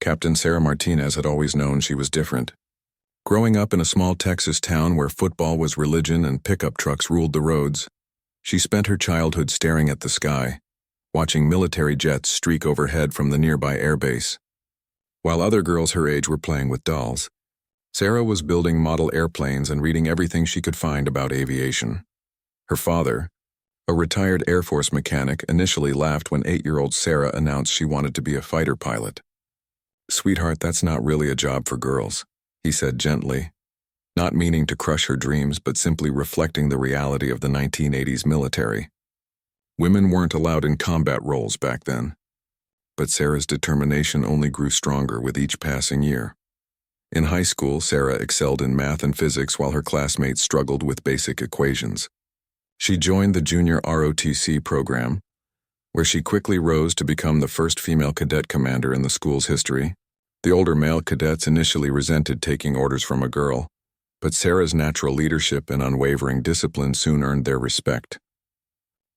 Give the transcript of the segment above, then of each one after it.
Captain Sarah Martinez had always known she was different. Growing up in a small Texas town where football was religion and pickup trucks ruled the roads, she spent her childhood staring at the sky, watching military jets streak overhead from the nearby airbase. While other girls her age were playing with dolls, Sarah was building model airplanes and reading everything she could find about aviation. Her father, a retired Air Force mechanic, initially laughed when 8-year-old Sarah announced she wanted to be a fighter pilot. "Sweetheart, that's not really a job for girls," he said gently, not meaning to crush her dreams but simply reflecting the reality of the 1980s military. Women weren't allowed in combat roles back then. But Sarah's determination only grew stronger with each passing year. In high school, Sarah excelled in math and physics while her classmates struggled with basic equations. She joined the junior ROTC program, where she quickly rose to become the first female cadet commander in the school's history. The older male cadets initially resented taking orders from a girl, but Sarah's natural leadership and unwavering discipline soon earned their respect.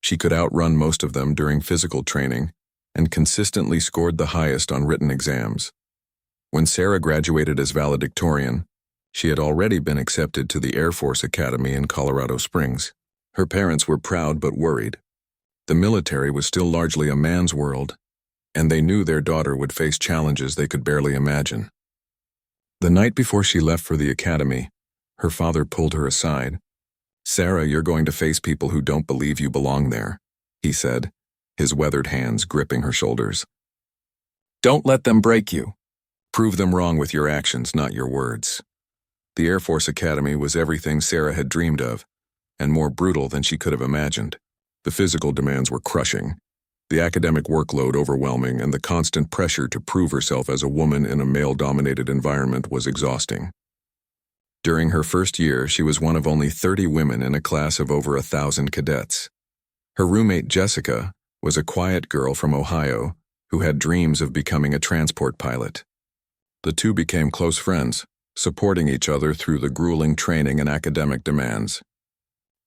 She could outrun most of them during physical training and consistently scored the highest on written exams. When Sarah graduated as valedictorian, she had already been accepted to the Air Force Academy in Colorado Springs. Her parents were proud but worried. The military was still largely a man's world, and they knew their daughter would face challenges they could barely imagine. The night before she left for the academy, her father pulled her aside. "Sarah, you're going to face people who don't believe you belong there," he said, his weathered hands gripping her shoulders. "Don't let them break you. Prove them wrong with your actions, not your words." The Air Force Academy was everything Sarah had dreamed of, and more brutal than she could have imagined. The physical demands were crushing, the academic workload overwhelming, and the constant pressure to prove herself as a woman in a male-dominated environment was exhausting. During her first year, she was one of only 30 women in a class of over 1,000 cadets. Her roommate, Jessica, was a quiet girl from Ohio who had dreams of becoming a transport pilot. The two became close friends, supporting each other through the grueling training and academic demands.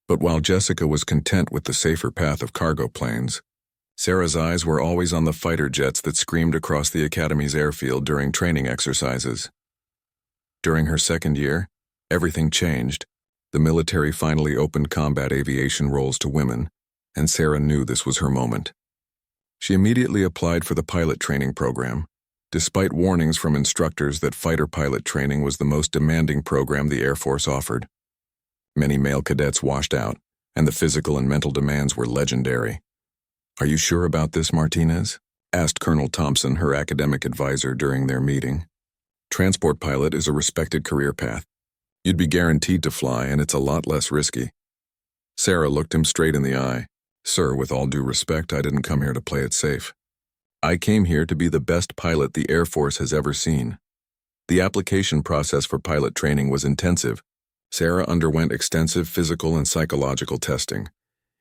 But while Jessica was content with the safer path of cargo planes, Sarah's eyes were always on the fighter jets that screamed across the academy's airfield during training exercises. During her second year, everything changed. The military finally opened combat aviation roles to women, and Sarah knew this was her moment. She immediately applied for the pilot training program, despite warnings from instructors that fighter pilot training was the most demanding program the Air Force offered. Many male cadets washed out, and the physical and mental demands were legendary. "Are you sure about this, Martinez?" asked Colonel Thompson, her academic advisor, during their meeting. "Transport pilot is a respected career path. You'd be guaranteed to fly, and it's a lot less risky." Sarah looked him straight in the eye. "Sir, with all due respect, I didn't come here to play it safe. I came here to be the best pilot the Air Force has ever seen." The application process for pilot training was intensive. Sarah underwent extensive physical and psychological testing,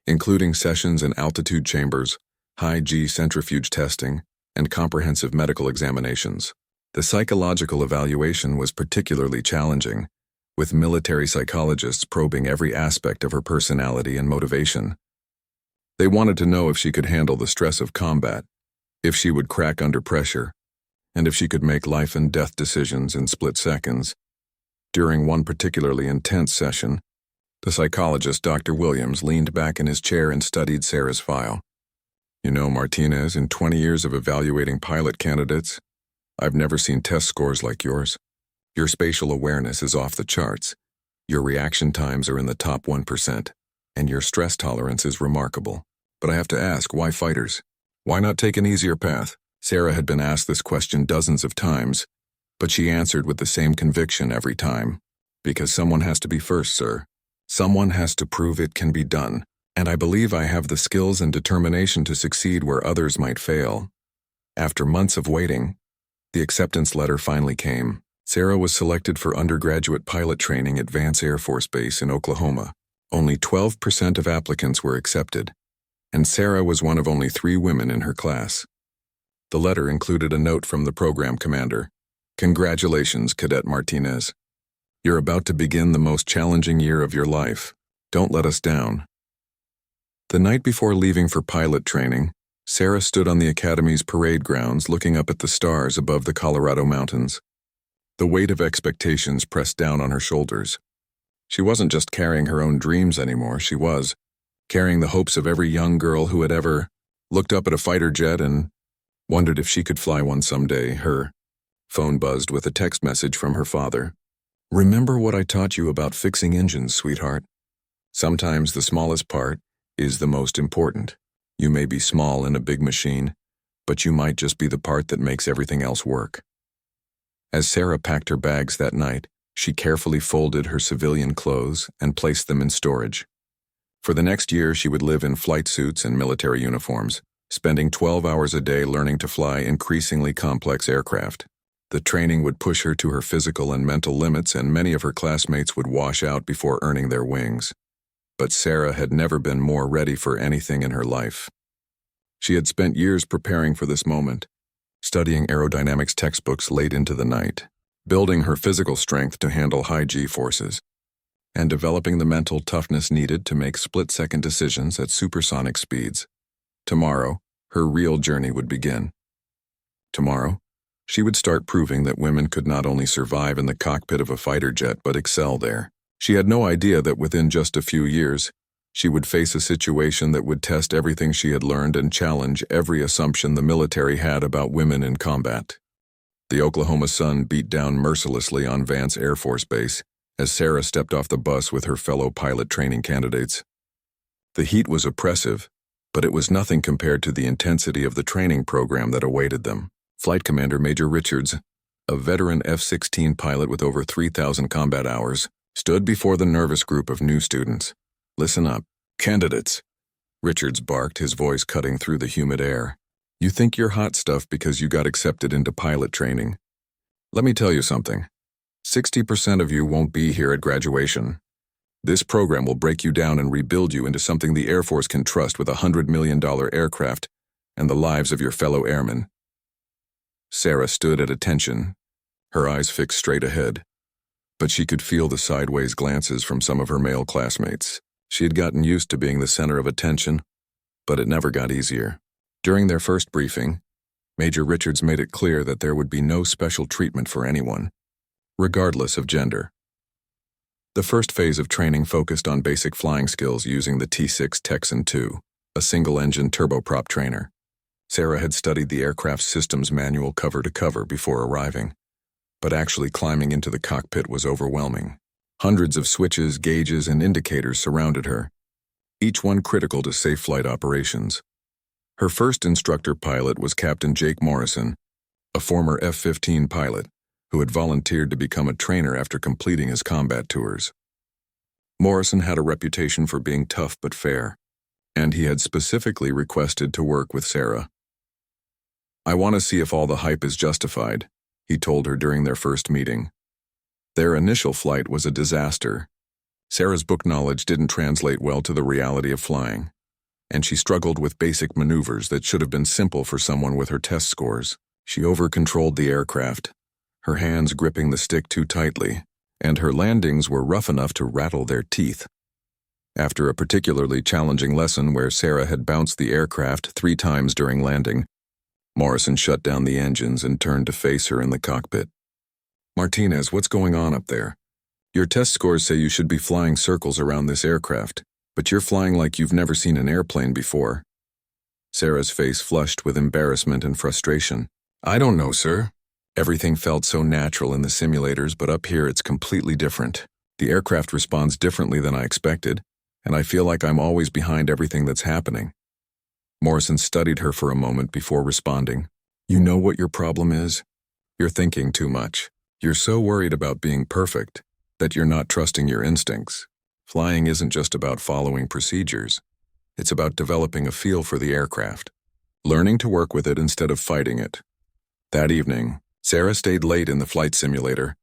including sessions in altitude chambers, high-G centrifuge testing, and comprehensive medical examinations. The psychological evaluation was particularly challenging, with military psychologists probing every aspect of her personality and motivation. They wanted to know if she could handle the stress of combat, if she would crack under pressure, and if she could make life-and-death decisions in split seconds. During one particularly intense session, the psychologist, Dr. Williams, leaned back in his chair and studied Sarah's file. "You know, Martinez, in 20 years of evaluating pilot candidates, I've never seen test scores like yours. Your spatial awareness is off the charts, your reaction times are in the top 1%, and your stress tolerance is remarkable. But I have to ask, why fighters? Why not take an easier path?" Sarah had been asked this question dozens of times, but she answered with the same conviction every time. "Because someone has to be first, sir. Someone has to prove it can be done, and I believe I have the skills and determination to succeed where others might fail." After months of waiting, the acceptance letter finally came. Sarah was selected for undergraduate pilot training at Vance Air Force Base in Oklahoma. Only 12% of applicants were accepted, and Sarah was one of only 3 women in her class. The letter included a note from the program commander. "Congratulations, Cadet Martinez. You're about to begin the most challenging year of your life. Don't let us down." The night before leaving for pilot training, Sarah stood on the academy's parade grounds looking up at the stars above the Colorado mountains. The weight of expectations pressed down on her shoulders. She wasn't just carrying her own dreams anymore, she was carrying the hopes of every young girl who had ever looked up at a fighter jet and wondered if she could fly one someday. Her phone buzzed with a text message from her father. "Remember what I taught you about fixing engines, sweetheart? Sometimes the smallest part is the most important. You may be small in a big machine, but you might just be the part that makes everything else work." As Sarah packed her bags that night, she carefully folded her civilian clothes and placed them in storage. For the next year, she would live in flight suits and military uniforms, spending 12 hours a day learning to fly increasingly complex aircraft. The training would push her to her physical and mental limits, and many of her classmates would wash out before earning their wings. But Sarah had never been more ready for anything in her life. She had spent years preparing for this moment, studying aerodynamics textbooks late into the night, building her physical strength to handle high G-forces, and developing the mental toughness needed to make split-second decisions at supersonic speeds. Tomorrow, her real journey would begin. Tomorrow, she would start proving that women could not only survive in the cockpit of a fighter jet but excel there. She had no idea that within just a few years, she would face a situation that would test everything she had learned and challenge every assumption the military had about women in combat. The Oklahoma sun beat down mercilessly on Vance Air Force Base as Sarah stepped off the bus with her fellow pilot training candidates. The heat was oppressive, but it was nothing compared to the intensity of the training program that awaited them. Flight Commander Major Richards, a veteran F-16 pilot with over 3,000 combat hours, stood before the nervous group of new students. "Listen up, candidates," Richards barked, his voice cutting through the humid air. "You think you're hot stuff because you got accepted into pilot training. Let me tell you something. 60% of you won't be here at graduation. This program will break you down and rebuild you into something the Air Force can trust with a $100 million aircraft and the lives of your fellow airmen." Sarah stood at attention, her eyes fixed straight ahead, but she could feel the sideways glances from some of her male classmates. She had gotten used to being the center of attention, but it never got easier. During their first briefing, Major Richards made it clear that there would be no special treatment for anyone, regardless of gender. The first phase of training focused on basic flying skills using the T-6 Texan II, a single-engine turboprop trainer. Sarah had studied the aircraft's systems manual cover to cover before arriving, but actually climbing into the cockpit was overwhelming. Hundreds of switches, gauges, and indicators surrounded her, each one critical to safe flight operations. Her first instructor pilot was Captain Jake Morrison, a former F-15 pilot who had volunteered to become a trainer after completing his combat tours. Morrison had a reputation for being tough but fair, and he had specifically requested to work with Sarah. "I want to see if all the hype is justified," he told her during their first meeting. Their initial flight was a disaster. Sarah's book knowledge didn't translate well to the reality of flying, and she struggled with basic maneuvers that should have been simple for someone with her test scores. She over-controlled the aircraft, her hands gripping the stick too tightly, and her landings were rough enough to rattle their teeth. After a particularly challenging lesson where Sarah had bounced the aircraft 3 times during landing, Morrison shut down the engines and turned to face her in the cockpit. "Martinez, what's going on up there? Your test scores say you should be flying circles around this aircraft, but you're flying like you've never seen an airplane before." Sarah's face flushed with embarrassment and frustration. "I don't know, sir. Everything felt so natural in the simulators, but up here it's completely different. The aircraft responds differently than I expected, and I feel like I'm always behind everything that's happening." Morrison studied her for a moment before responding. "You know what your problem is? You're thinking too much. You're so worried about being perfect that you're not trusting your instincts. Flying isn't just about following procedures. It's about developing a feel for the aircraft, learning to work with it instead of fighting it." That evening, Sarah stayed late in the flight simulator,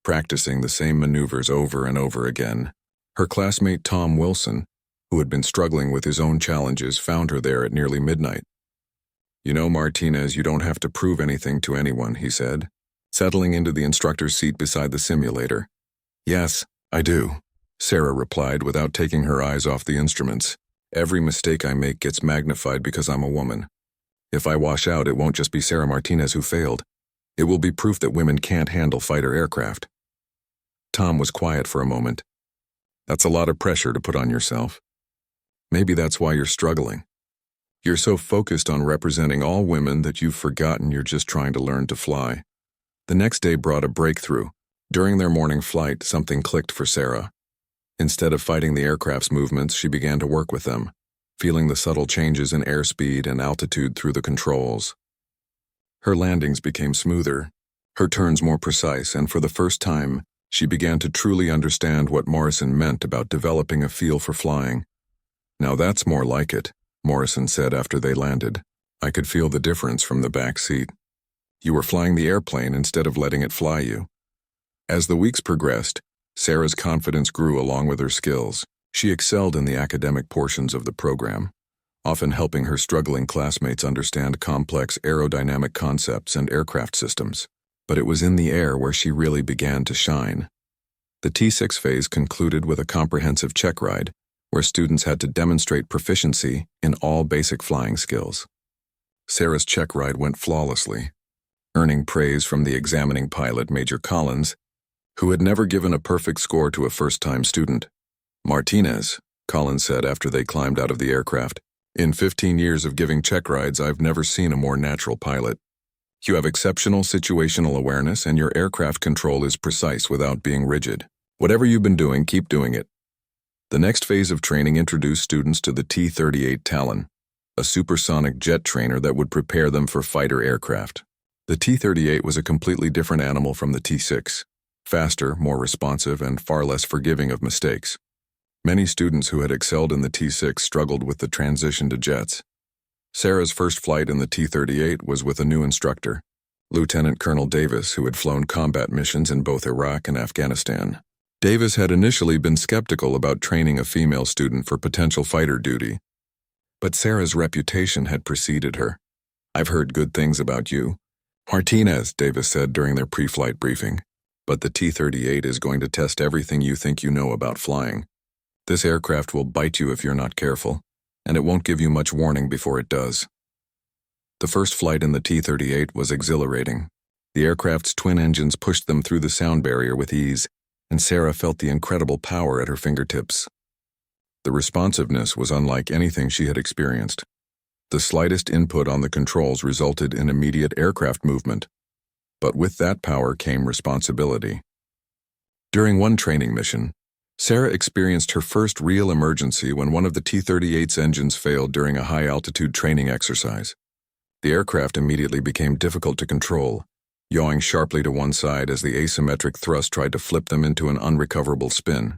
practicing the same maneuvers over and over again. Her classmate Tom Wilson, who had been struggling with his own challenges, found her there at nearly midnight. "You know, Martinez, you don't have to prove anything to anyone," he said, settling into the instructor's seat beside the simulator. "Yes, I do," Sarah replied without taking her eyes off the instruments. "Every mistake I make gets magnified because I'm a woman. If I wash out, it won't just be Sarah Martinez who failed. It will be proof that women can't handle fighter aircraft. Tom was quiet for a moment. That's a lot of pressure to put on yourself. Maybe that's why you're struggling. You're so focused on representing all women that you've forgotten you're just trying to learn to fly. The next day brought a breakthrough. During their morning flight, something clicked for Sarah. Instead of fighting the aircraft's movements, she began to work with them, feeling the subtle changes in airspeed and altitude through the controls. Her landings became smoother, her turns more precise, and for the first time, she began to truly understand what Morrison meant about developing a feel for flying. Now that's more like it, Morrison said after they landed. I could feel the difference from the back seat. You were flying the airplane instead of letting it fly you. As the weeks progressed, Sarah's confidence grew along with her skills. She excelled in the academic portions of the program, often helping her struggling classmates understand complex aerodynamic concepts and aircraft systems. But it was in the air where she really began to shine. The T6 phase concluded with a comprehensive check ride, where students had to demonstrate proficiency in all basic flying skills. Sarah's check ride went flawlessly, earning praise from the examining pilot, Major Collins, who had never given a perfect score to a first-time student. Martinez, Collins said after they climbed out of the aircraft, in 15 years of giving check rides, I've never seen a more natural pilot. You have exceptional situational awareness and your aircraft control is precise without being rigid. Whatever you've been doing, keep doing it. The next phase of training introduced students to the T-38 Talon, a supersonic jet trainer that would prepare them for fighter aircraft. The T-38 was a completely different animal from the T-6, faster, more responsive, and far less forgiving of mistakes. Many students who had excelled in the T-6 struggled with the transition to jets. Sarah's first flight in the T-38 was with a new instructor, Lieutenant Colonel Davis, who had flown combat missions in both Iraq and Afghanistan. Davis had initially been skeptical about training a female student for potential fighter duty, but Sarah's reputation had preceded her. I've heard good things about you, Martinez, Davis said during their pre-flight briefing, but the T-38 is going to test everything you think you know about flying. This aircraft will bite you if you're not careful, and it won't give you much warning before it does. The first flight in the T-38 was exhilarating. The aircraft's twin engines pushed them through the sound barrier with ease, and Sarah felt the incredible power at her fingertips. The responsiveness was unlike anything she had experienced. The slightest input on the controls resulted in immediate aircraft movement, but with that power came responsibility. During one training mission, Sarah experienced her first real emergency when one of the T-38's engines failed during a high-altitude training exercise. The aircraft immediately became difficult to control, yawing sharply to one side as the asymmetric thrust tried to flip them into an unrecoverable spin.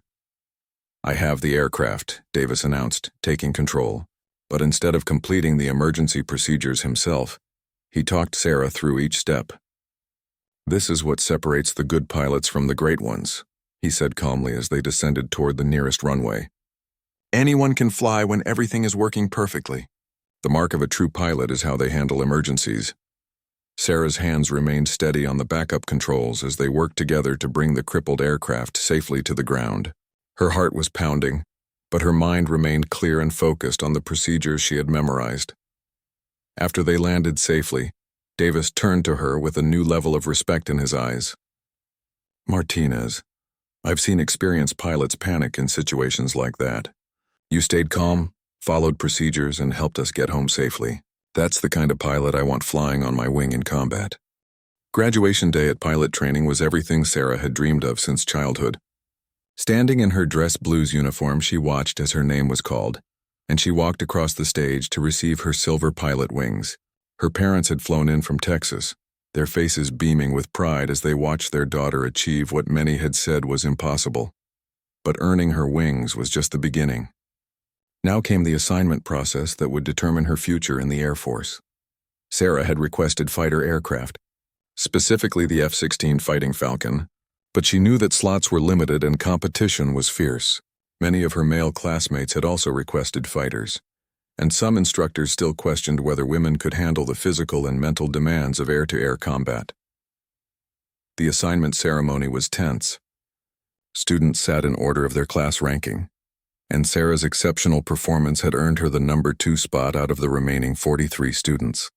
I have the aircraft, Davis announced, taking control. But instead of completing the emergency procedures himself, he talked Sarah through each step. This is what separates the good pilots from the great ones, he said calmly as they descended toward the nearest runway. Anyone can fly when everything is working perfectly. The mark of a true pilot is how they handle emergencies. Sarah's hands remained steady on the backup controls as they worked together to bring the crippled aircraft safely to the ground. Her heart was pounding, but her mind remained clear and focused on the procedures she had memorized. After they landed safely, Davis turned to her with a new level of respect in his eyes. Martinez, I've seen experienced pilots panic in situations like that. You stayed calm, followed procedures, and helped us get home safely. That's the kind of pilot I want flying on my wing in combat. Graduation day at pilot training was everything Sarah had dreamed of since childhood. Standing in her dress blues uniform, she watched as her name was called, and she walked across the stage to receive her silver pilot wings. Her parents had flown in from Texas, their faces beaming with pride as they watched their daughter achieve what many had said was impossible. But earning her wings was just the beginning. Now came the assignment process that would determine her future in the Air Force. Sarah had requested fighter aircraft, specifically the F-16 Fighting Falcon, but she knew that slots were limited and competition was fierce. Many of her male classmates had also requested fighters, and some instructors still questioned whether women could handle the physical and mental demands of air-to-air combat. The assignment ceremony was tense. Students sat in order of their class ranking, and Sarah's exceptional performance had earned her the number 2 spot out of the remaining 43 students.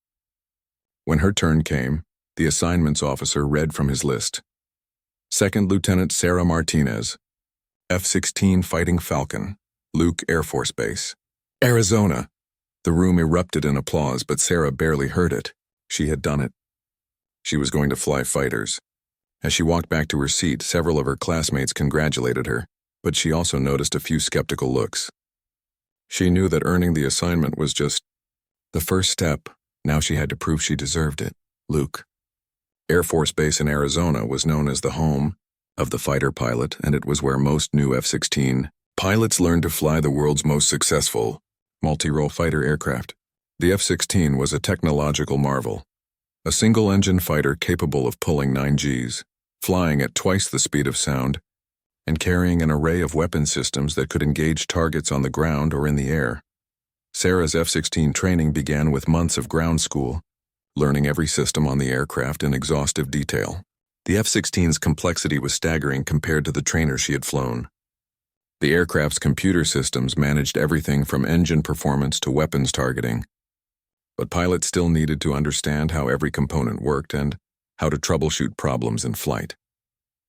When her turn came, the assignments officer read from his list. Second Lieutenant Sarah Martinez, F-16 Fighting Falcon, Luke Air Force Base, Arizona. The room erupted in applause, but Sarah barely heard it. She had done it. She was going to fly fighters. As she walked back to her seat, several of her classmates congratulated her, but she also noticed a few skeptical looks. She knew that earning the assignment was just the first step. Now she had to prove she deserved it. Luke Air Force Base in Arizona was known as the home of the fighter pilot, and it was where most new F-16 pilots learned to fly the world's most successful multi-role fighter aircraft. The F-16 was a technological marvel. A single-engine fighter capable of pulling 9 Gs, flying at twice the speed of sound, and carrying an array of weapon systems that could engage targets on the ground or in the air. Sarah's F-16 training began with months of ground school, learning every system on the aircraft in exhaustive detail. The F-16's complexity was staggering compared to the trainer she had flown. The aircraft's computer systems managed everything from engine performance to weapons targeting, but pilots still needed to understand how every component worked and how to troubleshoot problems in flight.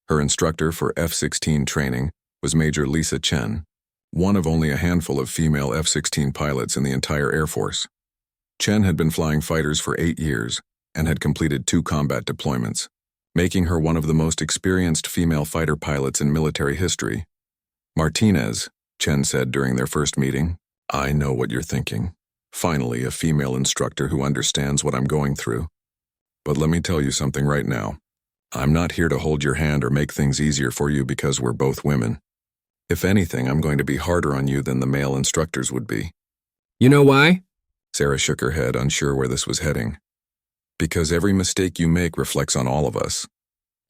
Her instructor for F-16 training was Major Lisa Chen, one of only a handful of female F-16 pilots in the entire Air Force. Chen had been flying fighters for 8 years and had completed 2 combat deployments, making her one of the most experienced female fighter pilots in military history. Martinez, Chen said during their first meeting, "I know what you're thinking. Finally, a female instructor who understands what I'm going through. But let me tell you something right now. I'm not here to hold your hand or make things easier for you because we're both women. If anything, I'm going to be harder on you than the male instructors would be." You know why? Sarah shook her head, unsure where this was heading. "Because every mistake you make reflects on all of us,"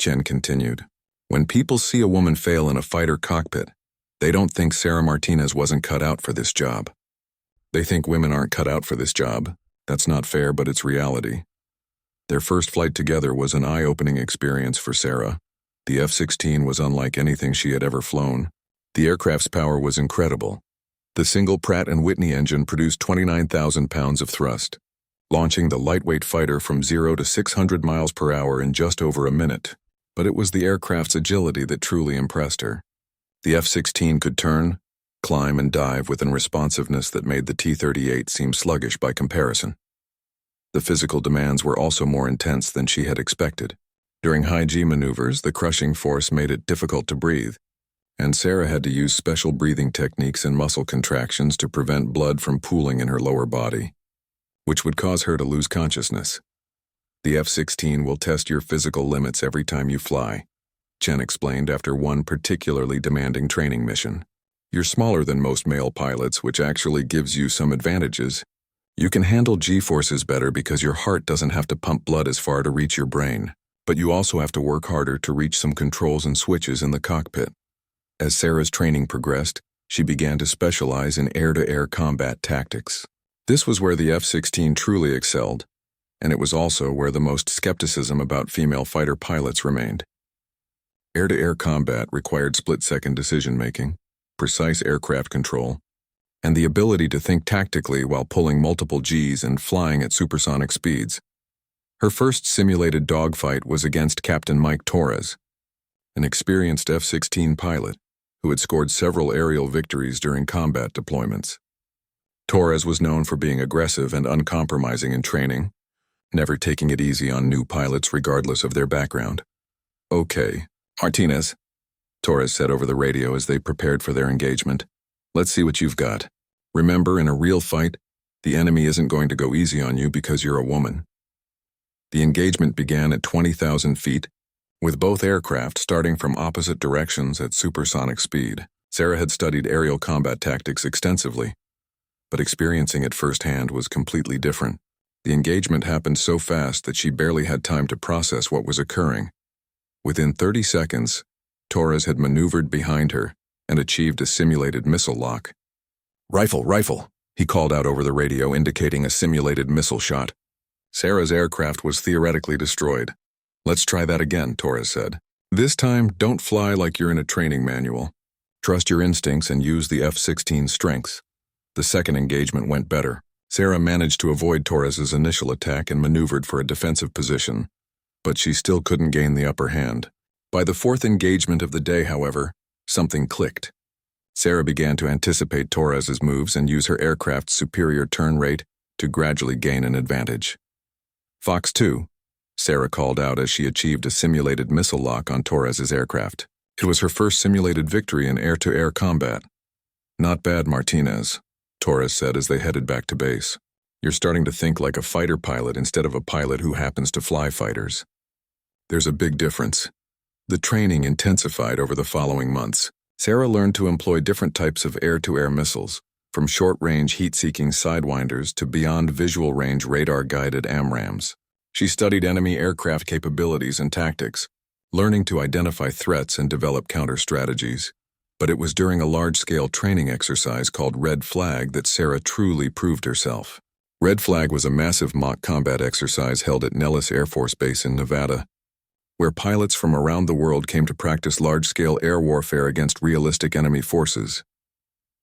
Chen continued. "When people see a woman fail in a fighter cockpit, they don't think Sarah Martinez wasn't cut out for this job. They think women aren't cut out for this job. That's not fair, but it's reality." Their first flight together was an eye-opening experience for Sarah. The F-16 was unlike anything she had ever flown. The aircraft's power was incredible. The single Pratt & Whitney engine produced 29,000 pounds of thrust, launching the lightweight fighter from 0 to 600 miles per hour in just over a minute. But it was the aircraft's agility that truly impressed her. The F-16 could turn, climb, and dive with a responsiveness that made the T-38 seem sluggish by comparison. The physical demands were also more intense than she had expected. During high-G maneuvers, the crushing force made it difficult to breathe, and Sarah had to use special breathing techniques and muscle contractions to prevent blood from pooling in her lower body, which would cause her to lose consciousness. "The F-16 will test your physical limits every time you fly," Chen explained after one particularly demanding training mission. "You're smaller than most male pilots, which actually gives you some advantages. You can handle G-forces better because your heart doesn't have to pump blood as far to reach your brain, but you also have to work harder to reach some controls and switches in the cockpit." As Sarah's training progressed, she began to specialize in air-to-air combat tactics. This was where the F-16 truly excelled, and it was also where the most skepticism about female fighter pilots remained. Air-to-air combat required split-second decision-making, precise aircraft control, and the ability to think tactically while pulling multiple Gs and flying at supersonic speeds. Her first simulated dogfight was against Captain Mike Torres, an experienced F-16 pilot who had scored several aerial victories during combat deployments. Torres was known for being aggressive and uncompromising in training, never taking it easy on new pilots regardless of their background. "Okay, Martinez," Torres said over the radio as they prepared for their engagement. "Let's see what you've got. Remember, in a real fight, the enemy isn't going to go easy on you because you're a woman." The engagement began at 20,000 feet, with both aircraft starting from opposite directions at supersonic speed. Sarah had studied aerial combat tactics extensively, but experiencing it firsthand was completely different. The engagement happened so fast that she barely had time to process what was occurring. Within 30 seconds, Torres had maneuvered behind her and achieved a simulated missile lock. "Rifle, rifle," he called out over the radio, indicating a simulated missile shot. Sarah's aircraft was theoretically destroyed. "Let's try that again," Torres said. "This time, don't fly like you're in a training manual. Trust your instincts and use the F-16's strengths." The second engagement went better. Sarah managed to avoid Torres's initial attack and maneuvered for a defensive position, but she still couldn't gain the upper hand. By the fourth engagement of the day, however, something clicked. Sarah began to anticipate Torres's moves and use her aircraft's superior turn rate to gradually gain an advantage. "Fox 2, Sarah called out as she achieved a simulated missile lock on Torres's aircraft. It was her first simulated victory in air-to-air combat. "Not bad, Martinez," Torres said as they headed back to base. "You're starting to think like a fighter pilot instead of a pilot who happens to fly fighters." There's a big difference. The training intensified over the following months. Sarah learned to employ different types of air-to-air missiles, from short-range heat-seeking sidewinders to beyond visual-range radar-guided AMRAAMs. She studied enemy aircraft capabilities and tactics, learning to identify threats and develop counter-strategies. But it was during a large-scale training exercise called Red Flag that Sarah truly proved herself. Red Flag was a massive mock combat exercise held at Nellis Air Force Base in Nevada, where pilots from around the world came to practice large-scale air warfare against realistic enemy forces.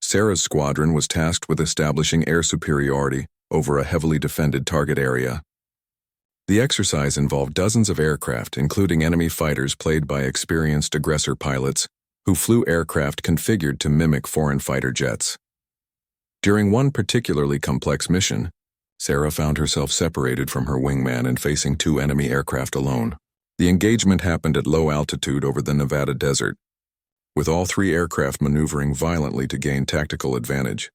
Sarah's squadron was tasked with establishing air superiority over a heavily defended target area. The exercise involved dozens of aircraft, including enemy fighters played by experienced aggressor pilots who flew aircraft configured to mimic foreign fighter jets. During one particularly complex mission, Sarah found herself separated from her wingman and facing two enemy aircraft alone. The engagement happened at low altitude over the Nevada desert, with all three aircraft maneuvering violently to gain tactical advantage.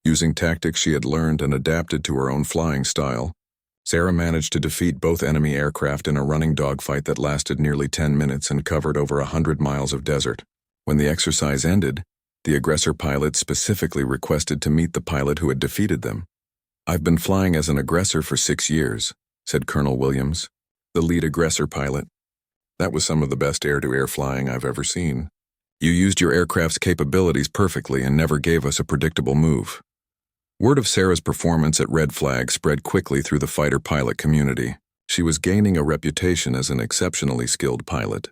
Using tactics she had learned and adapted to her own flying style, Sarah managed to defeat both enemy aircraft in a running dogfight that lasted nearly 10 minutes and covered over 100 miles of desert. When the exercise ended, the aggressor pilot specifically requested to meet the pilot who had defeated them. "I've been flying as an aggressor for 6 years, said Colonel Williams, the lead aggressor pilot. "That was some of the best air-to-air flying I've ever seen. You used your aircraft's capabilities perfectly and never gave us a predictable move." Word of Sarah's performance at Red Flag spread quickly through the fighter pilot community. She was gaining a reputation as an exceptionally skilled pilot.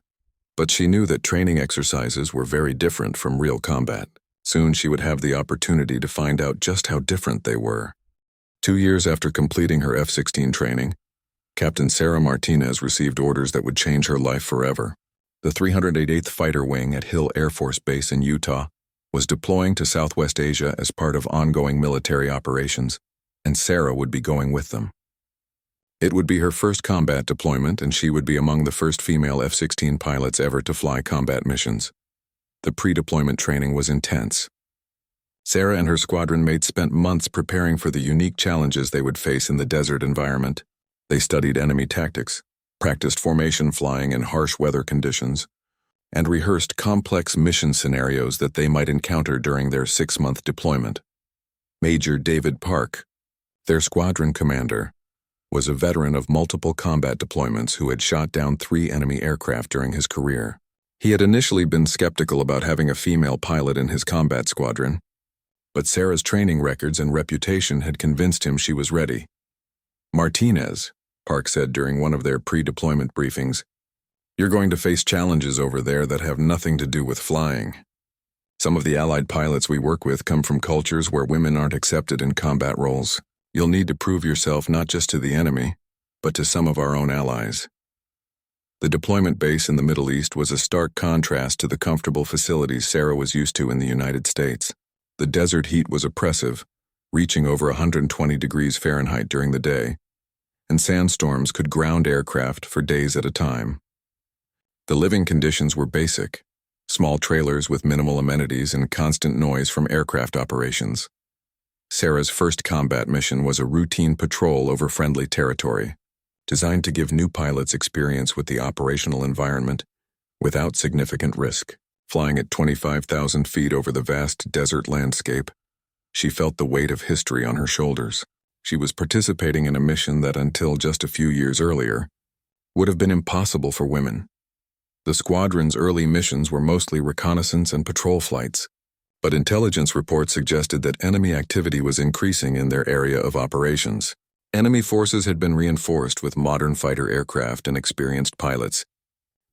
But she knew that training exercises were very different from real combat. Soon she would have the opportunity to find out just how different they were. 2 years after completing her F-16 training, Captain Sarah Martinez received orders that would change her life forever. The 388th Fighter Wing at Hill Air Force Base in Utah was deploying to Southwest Asia as part of ongoing military operations, and Sarah would be going with them. It would be her first combat deployment, and she would be among the first female F-16 pilots ever to fly combat missions. The pre-deployment training was intense. Sarah and her squadron mates spent months preparing for the unique challenges they would face in the desert environment. They studied enemy tactics, practiced formation flying in harsh weather conditions, and rehearsed complex mission scenarios that they might encounter during their 6-month deployment. Major David Park, their squadron commander, was a veteran of multiple combat deployments who had shot down 3 enemy aircraft during his career. He had initially been skeptical about having a female pilot in his combat squadron, but Sarah's training records and reputation had convinced him she was ready. "Martinez," Park said during one of their pre-deployment briefings, "you're going to face challenges over there that have nothing to do with flying. Some of the allied pilots we work with come from cultures where women aren't accepted in combat roles. You'll need to prove yourself not just to the enemy, but to some of our own allies." The deployment base in the Middle East was a stark contrast to the comfortable facilities Sarah was used to in the United States. The desert heat was oppressive, reaching over 120 degrees Fahrenheit during the day, and sandstorms could ground aircraft for days at a time. The living conditions were basic: small trailers with minimal amenities and constant noise from aircraft operations. Sarah's first combat mission was a routine patrol over friendly territory, designed to give new pilots experience with the operational environment without significant risk. Flying at 25,000 feet over the vast desert landscape, she felt the weight of history on her shoulders. She was participating in a mission that, until just a few years earlier, would have been impossible for women. The squadron's early missions were mostly reconnaissance and patrol flights, but intelligence reports suggested that enemy activity was increasing in their area of operations. Enemy forces had been reinforced with modern fighter aircraft and experienced pilots,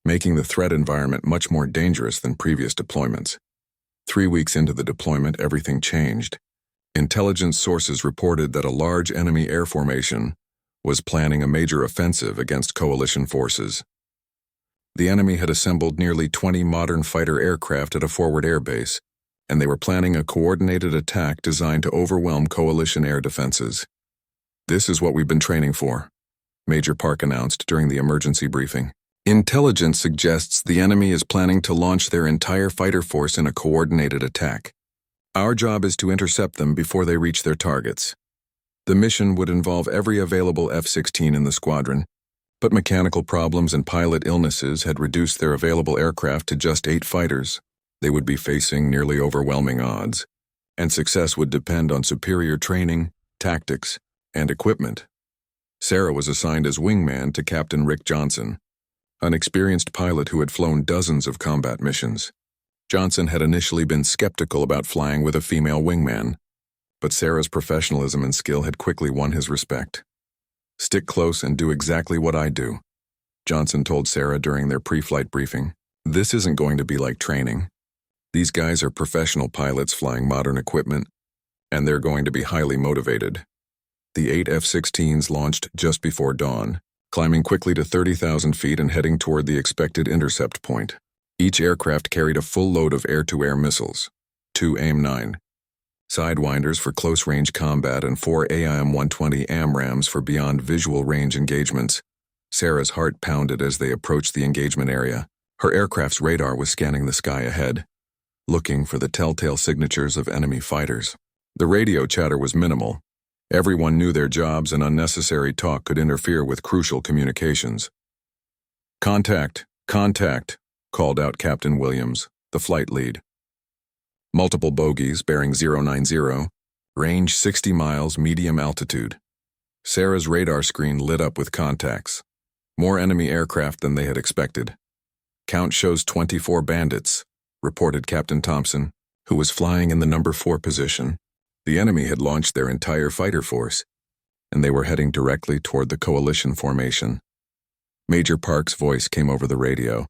making the threat environment much more dangerous than previous deployments. 3 weeks into the deployment, everything changed. Intelligence sources reported that a large enemy air formation was planning a major offensive against coalition forces. The enemy had assembled nearly 20 modern fighter aircraft at a forward air base, and they were planning a coordinated attack designed to overwhelm coalition air defenses. "This is what we've been training for," Major Park announced during the emergency briefing. "Intelligence suggests the enemy is planning to launch their entire fighter force in a coordinated attack. Our job is to intercept them before they reach their targets. The mission would involve every available F-16 in the squadron, but mechanical problems and pilot illnesses had reduced their available aircraft to just 8 fighters. They would be facing nearly overwhelming odds, and success would depend on superior training, tactics, and equipment." Sarah was assigned as wingman to Captain Rick Johnson, an experienced pilot who had flown dozens of combat missions. Johnson had initially been skeptical about flying with a female wingman, but Sarah's professionalism and skill had quickly won his respect. "Stick close and do exactly what I do," Johnson told Sarah during their pre-flight briefing. "This isn't going to be like training. These guys are professional pilots flying modern equipment, and they're going to be highly motivated." The 8 F-16s launched just before dawn, climbing quickly to 30,000 feet and heading toward the expected intercept point. Each aircraft carried a full load of air-to-air missiles, 2 AIM-9, Sidewinders for close-range combat, and 4 AIM-120 AMRAAMs for beyond visual range engagements. Sarah's heart pounded as they approached the engagement area. Her aircraft's radar was scanning the sky ahead, looking for the telltale signatures of enemy fighters. The radio chatter was minimal. Everyone knew their jobs, and unnecessary talk could interfere with crucial communications. "Contact, contact," called out Captain Williams, the flight lead. "Multiple bogies bearing 090, range 60 miles, medium altitude." Sarah's radar screen lit up with contacts. More enemy aircraft than they had expected. "Count shows 24 bandits," reported Captain Thompson, who was flying in the number 4 position. The enemy had launched their entire fighter force, and they were heading directly toward the coalition formation. Major Park's voice came over the radio,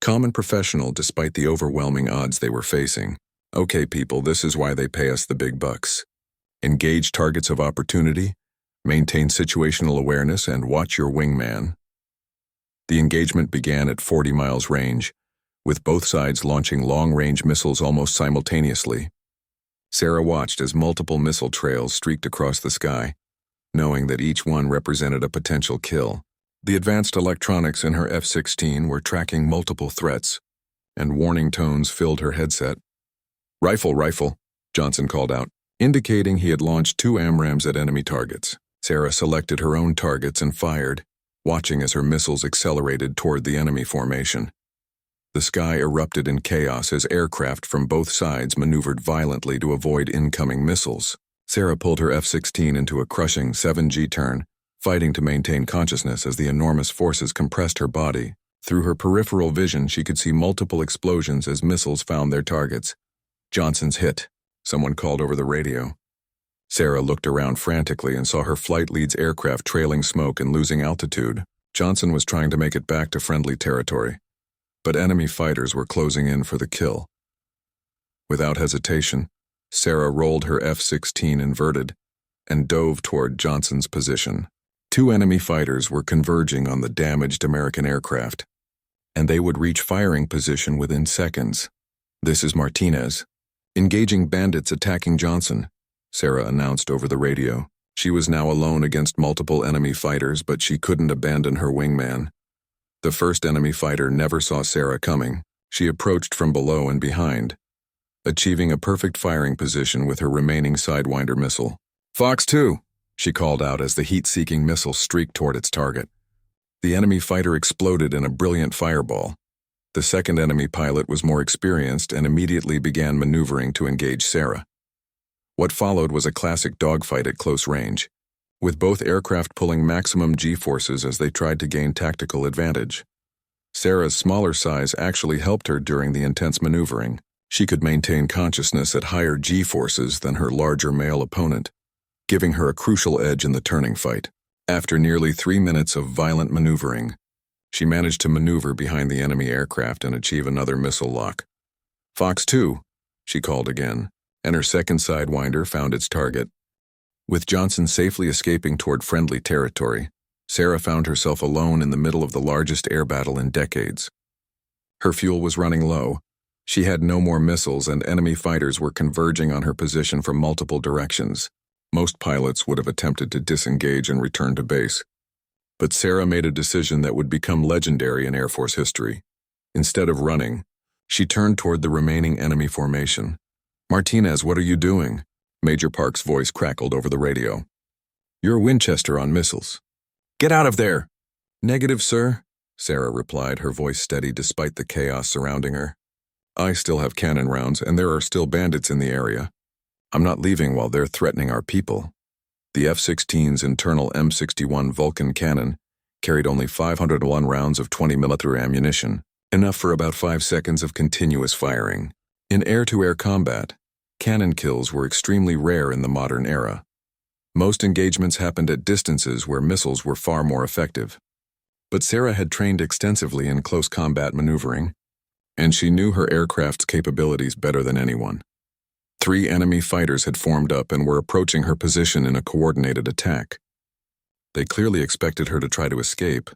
calm and professional despite the overwhelming odds they were facing. "Okay, people, this is why they pay us the big bucks. Engage targets of opportunity, maintain situational awareness, and watch your wingman." The engagement began at 40 miles range, with both sides launching long-range missiles almost simultaneously. Sarah watched as multiple missile trails streaked across the sky, knowing that each one represented a potential kill. The advanced electronics in her F-16 were tracking multiple threats, and warning tones filled her headset. "Rifle, rifle," Johnson called out, indicating he had launched 2 AMRAAMs at enemy targets. Sarah selected her own targets and fired, watching as her missiles accelerated toward the enemy formation. The sky erupted in chaos as aircraft from both sides maneuvered violently to avoid incoming missiles. Sarah pulled her F-16 into a crushing 7G turn, fighting to maintain consciousness as the enormous forces compressed her body. Through her peripheral vision, she could see multiple explosions as missiles found their targets. "Johnson's hit," someone called over the radio. Sarah looked around frantically and saw her flight lead's aircraft trailing smoke and losing altitude. Johnson was trying to make it back to friendly territory, but enemy fighters were closing in for the kill. Without hesitation, Sarah rolled her F-16 inverted and dove toward Johnson's position. 2 enemy fighters were converging on the damaged American aircraft, and they would reach firing position within seconds. "This is Martinez, engaging bandits attacking Johnson," Sarah announced over the radio. She was now alone against multiple enemy fighters, but she couldn't abandon her wingman. The first enemy fighter never saw Sarah coming. She approached from below and behind, achieving a perfect firing position with her remaining Sidewinder missile. "Fox 2, she called out as the heat-seeking missile streaked toward its target. The enemy fighter exploded in a brilliant fireball. The second enemy pilot was more experienced and immediately began maneuvering to engage Sarah. What followed was a classic dogfight at close range, with both aircraft pulling maximum G-forces as they tried to gain tactical advantage. Sarah's smaller size actually helped her during the intense maneuvering. She could maintain consciousness at higher G-forces than her larger male opponent, giving her a crucial edge in the turning fight. After nearly 3 minutes of violent maneuvering, she managed to maneuver behind the enemy aircraft and achieve another missile lock. "Fox 2, she called again, and her second Sidewinder found its target. With Johnson safely escaping toward friendly territory, Sarah found herself alone in the middle of the largest air battle in decades. Her fuel was running low. She had no more missiles, and enemy fighters were converging on her position from multiple directions. Most pilots would have attempted to disengage and return to base. But Sarah made a decision that would become legendary in Air Force history. Instead of running, she turned toward the remaining enemy formation. "Martinez, what are you doing?" Major Park's voice crackled over the radio. "You're Winchester on missiles." "Get out of there!" "Negative, sir," Sarah replied, her voice steady despite the chaos surrounding her. "I still have cannon rounds, and there are still bandits in the area. I'm not leaving while they're threatening our people." The F-16's internal M61 Vulcan cannon carried only 501 rounds of 20mm ammunition, enough for about 5 seconds of continuous firing. In air-to-air combat, cannon kills were extremely rare in the modern era. Most engagements happened at distances where missiles were far more effective. But Sarah had trained extensively in close combat maneuvering, and she knew her aircraft's capabilities better than anyone. 3 enemy fighters had formed up and were approaching her position in a coordinated attack. They clearly expected her to try to escape,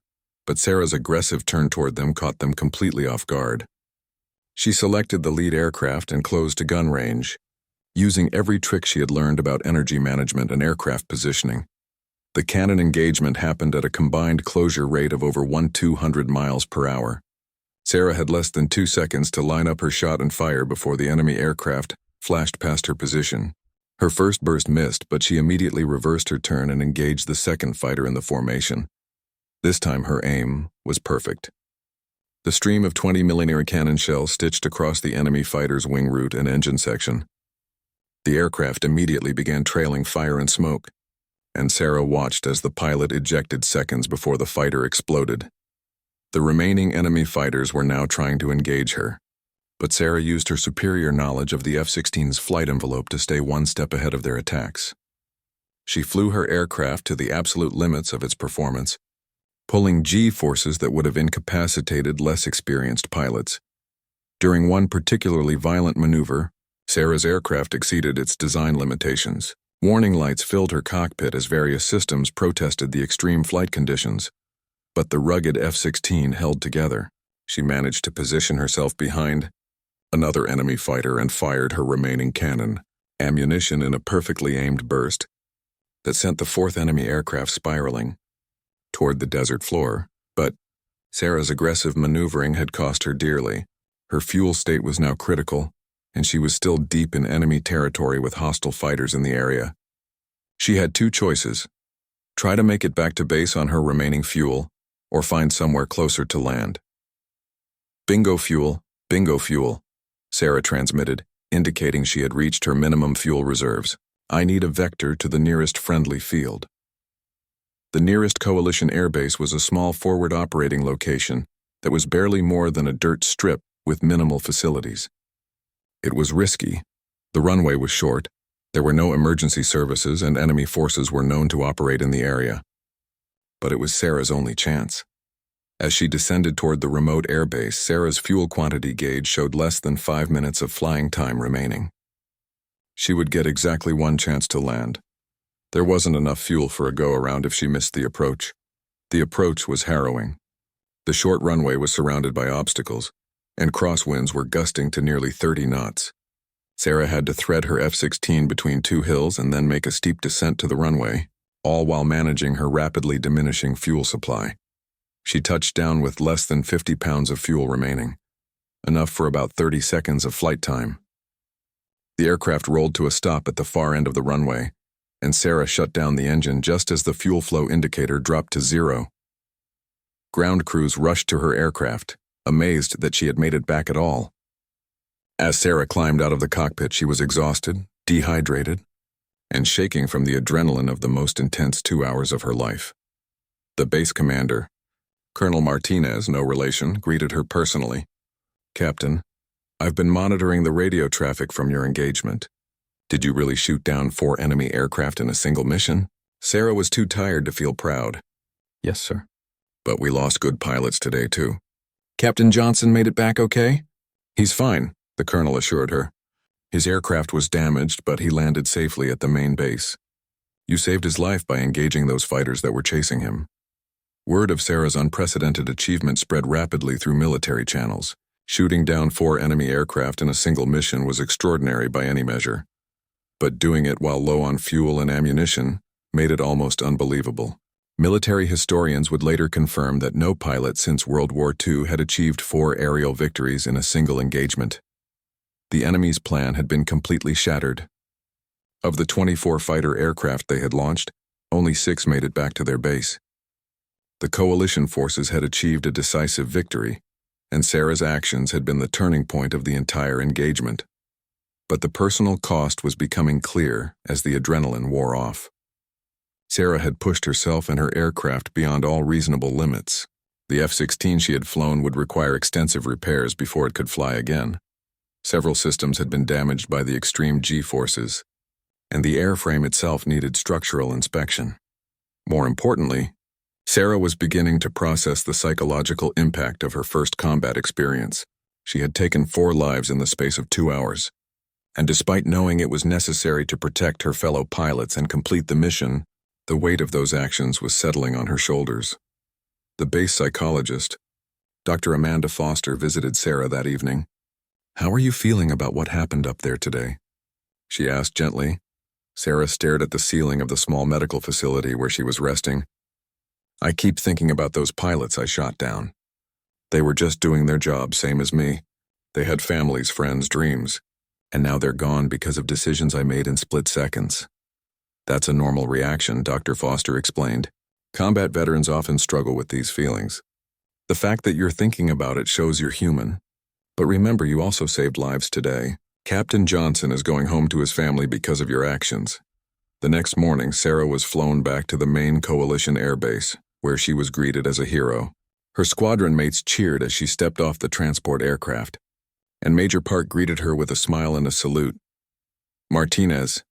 but Sarah's aggressive turn toward them caught them completely off guard. She selected the lead aircraft and closed to gun range, using every trick she had learned about energy management and aircraft positioning. The cannon engagement happened at a combined closure rate of over 1,200 miles per hour. Sarah had less than 2 seconds to line up her shot and fire before the enemy aircraft flashed past her position. Her first burst missed, but she immediately reversed her turn and engaged the second fighter in the formation. This time her aim was perfect. The stream of 20mm cannon shells stitched across the enemy fighter's wing root and engine section. The aircraft immediately began trailing fire and smoke, and Sarah watched as the pilot ejected seconds before the fighter exploded. The remaining enemy fighters were now trying to engage her, but Sarah used her superior knowledge of the F-16's flight envelope to stay one step ahead of their attacks. She flew her aircraft to the absolute limits of its performance, pulling G-forces that would have incapacitated less experienced pilots. During one particularly violent maneuver, Sarah's aircraft exceeded its design limitations. Warning lights filled her cockpit as various systems protested the extreme flight conditions. But the rugged F-16 held together. She managed to position herself behind another enemy fighter and fired her remaining cannon, ammunition in a perfectly aimed burst that sent the 4th enemy aircraft spiraling toward the desert floor. But Sarah's aggressive maneuvering had cost her dearly. Her fuel state was now critical, and she was still deep in enemy territory with hostile fighters in the area. She had 2 choices: try to make it back to base on her remaining fuel, or find somewhere closer to land. Bingo fuel, Sarah transmitted, indicating she had reached her minimum fuel reserves. "I need a vector to the nearest friendly field." The nearest coalition airbase was a small forward operating location that was barely more than a dirt strip with minimal facilities. It was risky. The runway was short, there were no emergency services, and enemy forces were known to operate in the area. But it was Sarah's only chance. As she descended toward the remote airbase, Sarah's fuel quantity gauge showed less than 5 minutes of flying time remaining. She would get exactly 1 chance to land. There wasn't enough fuel for a go-around if she missed the approach. The approach was harrowing. The short runway was surrounded by obstacles, and crosswinds were gusting to nearly 30 knots. Sarah had to thread her F-16 between 2 hills and then make a steep descent to the runway, all while managing her rapidly diminishing fuel supply. She touched down with less than 50 pounds of fuel remaining, enough for about 30 seconds of flight time. The aircraft rolled to a stop at the far end of the runway, and Sarah shut down the engine just as the fuel flow indicator dropped to 0. Ground crews rushed to her aircraft, amazed that she had made it back at all. As Sarah climbed out of the cockpit, she was exhausted, dehydrated, and shaking from the adrenaline of the most intense 2 hours of her life. The base commander, Colonel Martinez, no relation, greeted her personally. "Captain, I've been monitoring the radio traffic from your engagement. Did you really shoot down 4 enemy aircraft in a single mission?" Sarah was too tired to feel proud. "Yes, sir." "But we lost good pilots today, too." "Captain Johnson made it back okay?" "He's fine," the colonel assured her. His aircraft was damaged, but he landed safely at the main base. You saved his life by engaging those fighters that were chasing him. Word of Sarah's unprecedented achievement spread rapidly through military channels. Shooting down 4 enemy aircraft in a single mission was extraordinary by any measure. But doing it while low on fuel and ammunition made it almost unbelievable. Military historians would later confirm that no pilot since World War II had achieved 4 aerial victories in a single engagement. The enemy's plan had been completely shattered. Of the 24 fighter aircraft they had launched, only 6 made it back to their base. The coalition forces had achieved a decisive victory, and Sarah's actions had been the turning point of the entire engagement. But the personal cost was becoming clear as the adrenaline wore off. Sarah had pushed herself and her aircraft beyond all reasonable limits. The F-16 she had flown would require extensive repairs before it could fly again. Several systems had been damaged by the extreme G-forces, and the airframe itself needed structural inspection. More importantly, Sarah was beginning to process the psychological impact of her first combat experience. She had taken 4 lives in the space of 2 hours, and despite knowing it was necessary to protect her fellow pilots and complete the mission, the weight of those actions was settling on her shoulders. The base psychologist, Dr. Amanda Foster, visited Sarah that evening. "How are you feeling about what happened up there today?" she asked gently. Sarah stared at the ceiling of the small medical facility where she was resting. "I keep thinking about those pilots I shot down. They were just doing their job, same as me. They had families, friends, dreams, and now they're gone because of decisions I made in split seconds." "That's a normal reaction," Dr. Foster explained. "Combat veterans often struggle with these feelings. The fact that you're thinking about it shows you're human. But remember, you also saved lives today. Captain Johnson is going home to his family because of your actions." The next morning, Sarah was flown back to the main coalition air base, where she was greeted as a hero. Her squadron mates cheered as she stepped off the transport aircraft, and Major Park greeted her with a smile and a salute. "Martinez,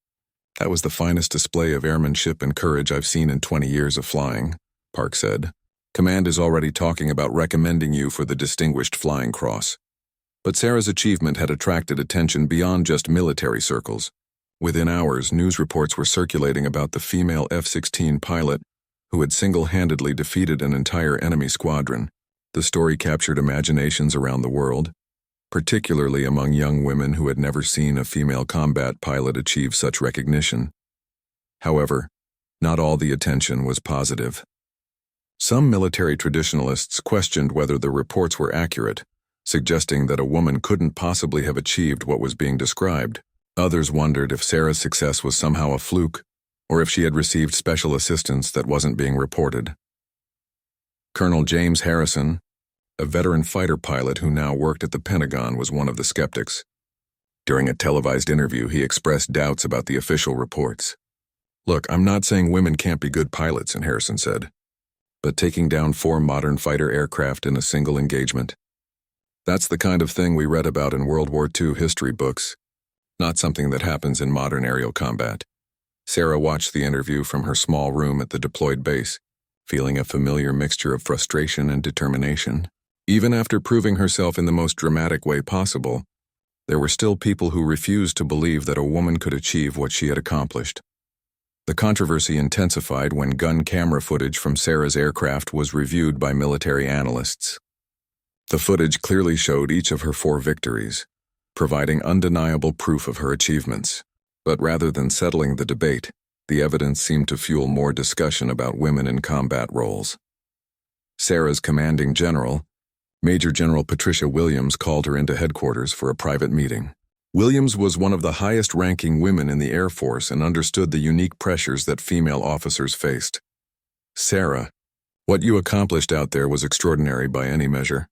that was the finest display of airmanship and courage I've seen in 20 years of flying," Park said. "Command is already talking about recommending you for the Distinguished Flying Cross." But Sarah's achievement had attracted attention beyond just military circles. Within hours, news reports were circulating about the female F-16 pilot who had single-handedly defeated an entire enemy squadron. The story captured imaginations around the world, particularly among young women who had never seen a female combat pilot achieve such recognition. However, not all the attention was positive. Some military traditionalists questioned whether the reports were accurate, suggesting that a woman couldn't possibly have achieved what was being described. Others wondered if Sarah's success was somehow a fluke, or if she had received special assistance that wasn't being reported. Colonel James Harrison, a veteran fighter pilot who now worked at the Pentagon, was one of the skeptics. During a televised interview, he expressed doubts about the official reports. "Look, I'm not saying women can't be good pilots," Harrison said, "but taking down 4 modern fighter aircraft in a single engagement, that's the kind of thing we read about in World War II history books, not something that happens in modern aerial combat." Sarah watched the interview from her small room at the deployed base, feeling a familiar mixture of frustration and determination. Even after proving herself in the most dramatic way possible, there were still people who refused to believe that a woman could achieve what she had accomplished. The controversy intensified when gun camera footage from Sarah's aircraft was reviewed by military analysts. The footage clearly showed each of her 4 victories, providing undeniable proof of her achievements. But rather than settling the debate, the evidence seemed to fuel more discussion about women in combat roles. Sarah's commanding general, Major General Patricia Williams, called her into headquarters for a private meeting. Williams was one of the highest-ranking women in the Air Force and understood the unique pressures that female officers faced. "Sarah, what you accomplished out there was extraordinary by any measure,"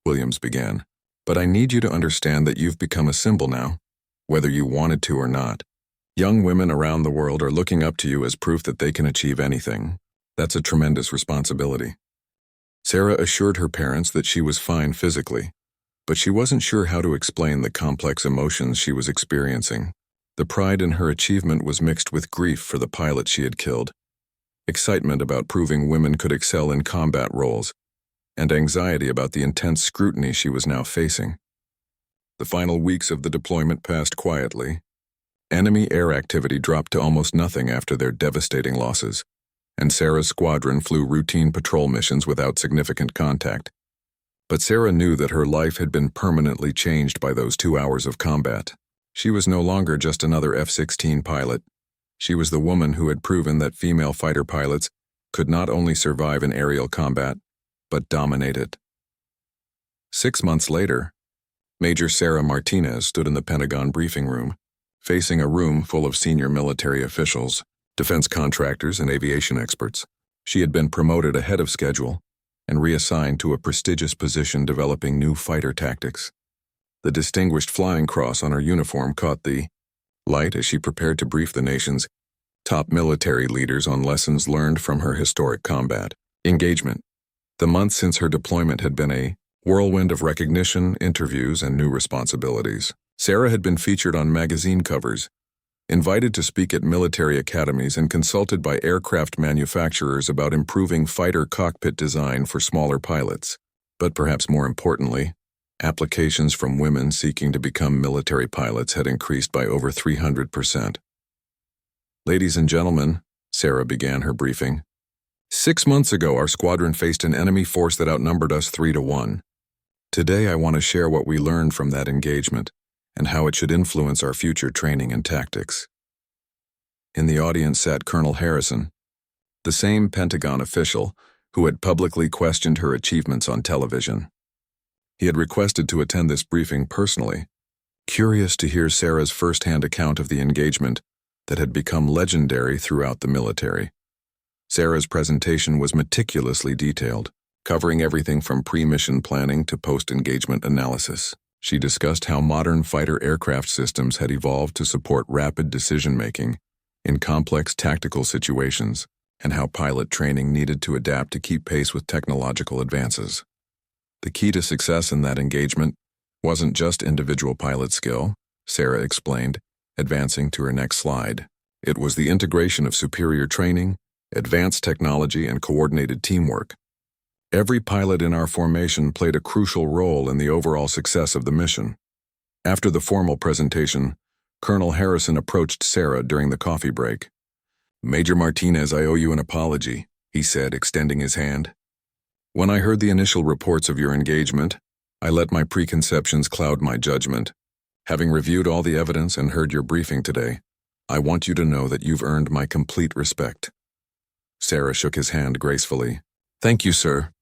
Williams began. "But I need you to understand that you've become a symbol now, whether you wanted to or not. Young women around the world are looking up to you as proof that they can achieve anything. That's a tremendous responsibility." Sarah assured her parents that she was fine physically, but she wasn't sure how to explain the complex emotions she was experiencing. The pride in her achievement was mixed with grief for the pilot she had killed, excitement about proving women could excel in combat roles, and anxiety about the intense scrutiny she was now facing. The final weeks of the deployment passed quietly. Enemy air activity dropped to almost nothing after their devastating losses, and Sarah's squadron flew routine patrol missions without significant contact. But Sarah knew that her life had been permanently changed by those 2 hours of combat. She was no longer just another F-16 pilot. She was the woman who had proven that female fighter pilots could not only survive in aerial combat, but dominate it. 6 months later, Major Sarah Martinez stood in the Pentagon briefing room, facing a room full of senior military officials, defense contractors, and aviation experts. She had been promoted ahead of schedule and reassigned to a prestigious position developing new fighter tactics. The distinguished flying cross on her uniform caught the light as she prepared to brief the nation's top military leaders on lessons learned from her historic combat engagement. The months since her deployment had been a whirlwind of recognition, interviews, and new responsibilities. Sarah had been featured on magazine covers, invited to speak at military academies, and consulted by aircraft manufacturers about improving fighter cockpit design for smaller pilots. But perhaps more importantly, applications from women seeking to become military pilots had increased by over 300%. "Ladies and gentlemen," Sarah began her briefing, "6 months ago our squadron faced an enemy force that outnumbered us 3-1. Today I want to share what we learned from that engagement and how it should influence our future training and tactics." In the audience sat Colonel Harrison, the same Pentagon official who had publicly questioned her achievements on television. He had requested to attend this briefing personally, curious to hear Sarah's first-hand account of the engagement that had become legendary throughout the military. Sarah's presentation was meticulously detailed, covering everything from pre-mission planning to post-engagement analysis. She discussed how modern fighter aircraft systems had evolved to support rapid decision-making in complex tactical situations, and how pilot training needed to adapt to keep pace with technological advances. The key to success in that engagement wasn't just individual pilot skill, Sarah explained, advancing to her next slide. It was the integration of superior training, advanced technology, and coordinated teamwork. Every pilot in our formation played a crucial role in the overall success of the mission. After the formal presentation, Colonel Harrison approached Sarah during the coffee break. "Major Martinez, I owe you an apology," he said, extending his hand. "When I heard the initial reports of your engagement, I let my preconceptions cloud my judgment. Having reviewed all the evidence and heard your briefing today, I want you to know that you've earned my complete respect." Sarah shook his hand gracefully. "Thank you, sir.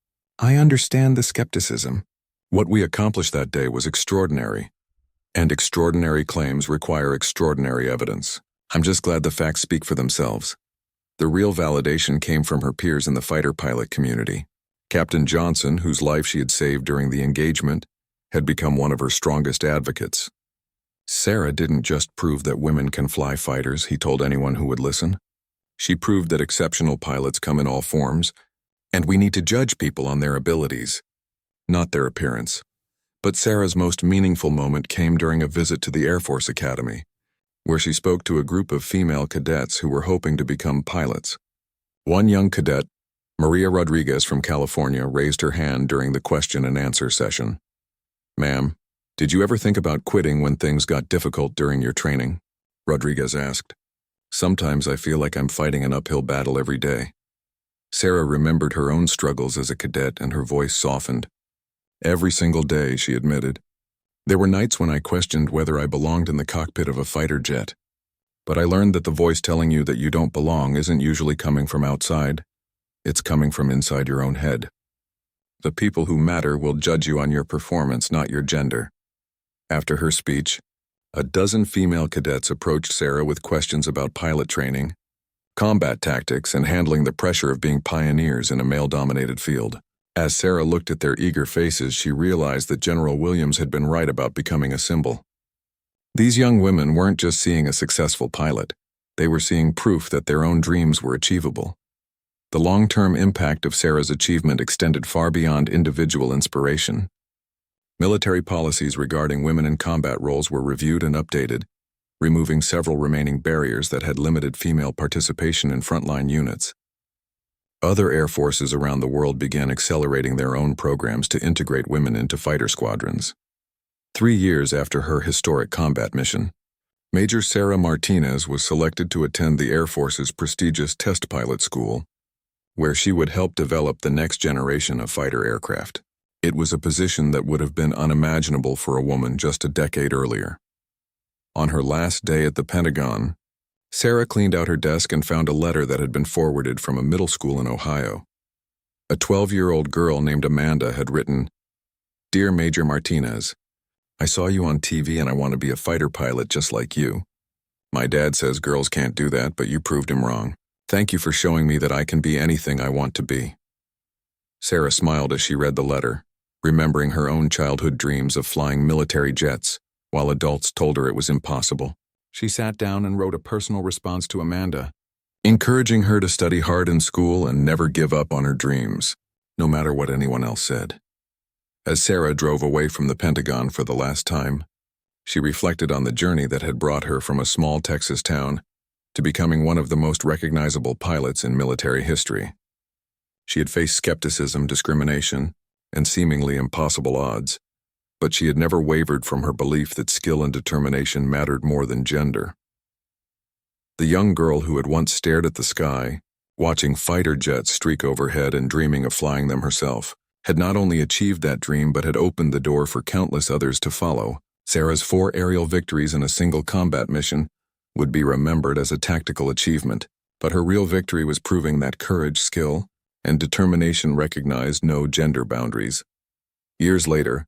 I understand the skepticism. What we accomplished that day was extraordinary, and extraordinary claims require extraordinary evidence. I'm just glad the facts speak for themselves." The real validation came from her peers in the fighter pilot community. Captain Johnson, whose life she had saved during the engagement, had become one of her strongest advocates. "Sarah didn't just prove that women can fly fighters," he told anyone who would listen. "She proved that exceptional pilots come in all forms, and we need to judge people on their abilities, not their appearance." But Sarah's most meaningful moment came during a visit to the Air Force Academy, where she spoke to a group of female cadets who were hoping to become pilots. One young cadet, Maria Rodriguez from California, raised her hand during the question and answer session. "Ma'am, did you ever think about quitting when things got difficult during your training?" Rodriguez asked. "Sometimes I feel like I'm fighting an uphill battle every day." Sarah remembered her own struggles as a cadet, and her voice softened. "Every single day," she admitted. "There were nights when I questioned whether I belonged in the cockpit of a fighter jet. But I learned that the voice telling you that you don't belong isn't usually coming from outside. It's coming from inside your own head. The people who matter will judge you on your performance, not your gender." After her speech, a dozen female cadets approached Sarah with questions about pilot training, combat tactics, and handling the pressure of being pioneers in a male-dominated field. As Sarah looked at their eager faces, she realized that General Williams had been right about becoming a symbol. These young women weren't just seeing a successful pilot, they were seeing proof that their own dreams were achievable. The long-term impact of Sarah's achievement extended far beyond individual inspiration. Military policies regarding women in combat roles were reviewed and updated, removing several remaining barriers that had limited female participation in frontline units. Other air forces around the world began accelerating their own programs to integrate women into fighter squadrons. 3 years after her historic combat mission, Major Sarah Martinez was selected to attend the Air Force's prestigious test pilot school, where she would help develop the next generation of fighter aircraft. It was a position that would have been unimaginable for a woman just a decade earlier. On her last day at the Pentagon, Sarah cleaned out her desk and found a letter that had been forwarded from a middle school in Ohio. A 12-year-old girl named Amanda had written, "Dear Major Martinez, I saw you on TV and I want to be a fighter pilot just like you. My dad says girls can't do that, but you proved him wrong. Thank you for showing me that I can be anything I want to be." Sarah smiled as she read the letter, remembering her own childhood dreams of flying military jets, while adults told her it was impossible. She sat down and wrote a personal response to Amanda, encouraging her to study hard in school and never give up on her dreams, no matter what anyone else said. As Sarah drove away from the Pentagon for the last time, she reflected on the journey that had brought her from a small Texas town to becoming one of the most recognizable pilots in military history. She had faced skepticism, discrimination, and seemingly impossible odds, but she had never wavered from her belief that skill and determination mattered more than gender. The young girl who had once stared at the sky, watching fighter jets streak overhead and dreaming of flying them herself, had not only achieved that dream but had opened the door for countless others to follow. Sarah's 4 aerial victories in a single combat mission would be remembered as a tactical achievement, but her real victory was proving that courage, skill, and determination recognized no gender boundaries. Years later,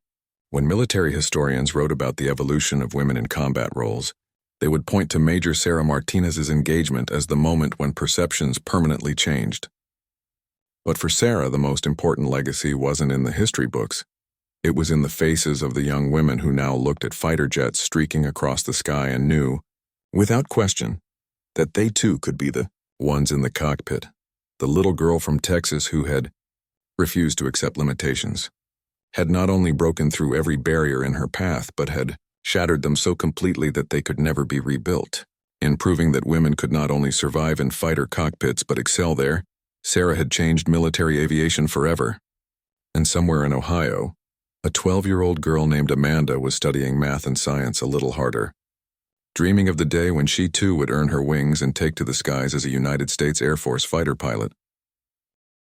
when military historians wrote about the evolution of women in combat roles, they would point to Major Sarah Martinez's engagement as the moment when perceptions permanently changed. But for Sarah, the most important legacy wasn't in the history books. It was in the faces of the young women who now looked at fighter jets streaking across the sky and knew, without question, that they too could be the ones in the cockpit, the little girl from Texas who had refused to accept limitations, had not only broken through every barrier in her path but had shattered them so completely that they could never be rebuilt. In proving that women could not only survive in fighter cockpits but excel there, Sarah had changed military aviation forever. And somewhere in Ohio, a 12-year-old girl named Amanda was studying math and science a little harder, dreaming of the day when she too would earn her wings and take to the skies as a United States Air Force fighter pilot.